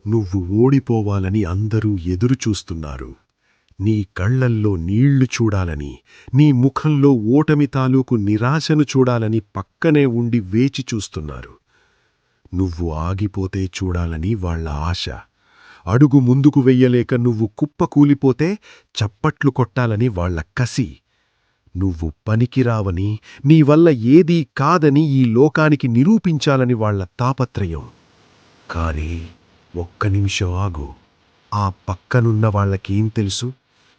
నువ్వు ఓడిపోవాలని అందరూ ఎదురుచూస్తున్నారు. నీ కళ్లల్లో నీళ్లు చూడాలని, నీ ముఖంలో ఓటమి తాలూకు నిరాశను చూడాలని పక్కనే ఉండి వేచి చూస్తున్నారు. నువ్వు ఆగిపోతే చూడాలని వాళ్ల ఆశ. అడుగు ముందుకు వెయ్యలేక నువ్వు కుప్పకూలిపోతే చప్పట్లు కొట్టాలని వాళ్ల కసి. నువ్వు పనికిరావని, నీవల్ల ఏదీ కాదని ఈ లోకానికి నిరూపించాలని వాళ్ల తాపత్రయం. కాని ఒక్క నిమిషం ఆగు. ఆ పక్కనున్న వాళ్లకేం తెలుసు?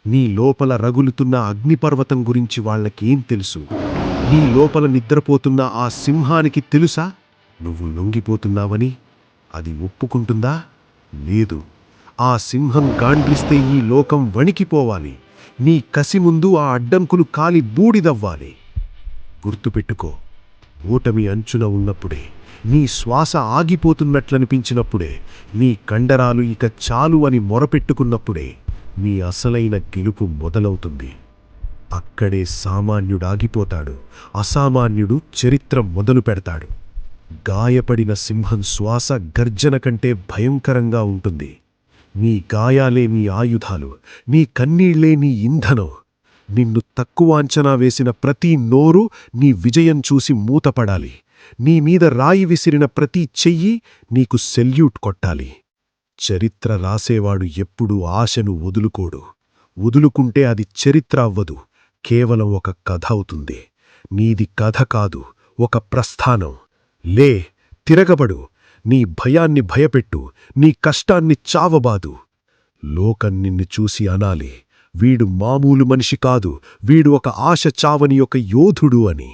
నీ లోపల రగులుతున్న అగ్నిపర్వతం గురించి వాళ్లకేం తెలుసు? నీ లోపల నిద్రపోతున్న ఆ సింహానికి తెలుసా నువ్వు లొంగిపోతున్నావని? అది ఒప్పుకుంటుందా? లేదు. ఆ సింహం గాండ్రిస్తే ఈ లోకం వణికిపోవాలి. నీ కసి ముందు ఆ అడ్డంకులు కాలి బూడిదవ్వాలి. గుర్తుపెట్టుకో, ఓటమి అంచున ఉన్నప్పుడే, నీ శ్వాస ఆగిపోతున్నట్లనిపించినప్పుడే, నీ కండరాలు ఇక చాలు అని మొరపెట్టుకున్నప్పుడే నీ అసలైన గెలుపు మొదలవుతుంది. అక్కడే సామాన్యుడాగిపోతాడు, అసామాన్యుడు చరిత్ర మొదలు పెడతాడు. గాయపడిన సింహం శ్వాస గర్జన కంటే భయంకరంగా ఉంటుంది. నీ గాయాలే నీ ఆయుధాలు, నీ కన్నీళ్లే నీ ఇంధనం. నిన్ను తక్కువ అంచనా వేసిన ప్రతి నోరు నీ విజయం చూసి మూతపడాలి. నీ మీద రాయి విసిరిన ప్రతి చెయ్యి నీకు సెల్యూట్ కొట్టాలి. చరిత్ర రాసేవాడు ఎప్పుడూ ఆశను వదులుకోడు. వదులుకుంటే అది చరిత్ర అవ్వదు, కేవలం ఒక కథ అవుతుంది. నీది కథ కాదు, ఒక ప్రస్థానం. లే, తిరగబడు, నీ భయాన్ని భయపెట్టు, నీ కష్టాన్ని చావబాదు. లోకం నిన్ను చూసి అనాలి, వీడు మామూలు మనిషి కాదు, వీడు ఒక ఆశ చావని ఒక యోధుడు అని.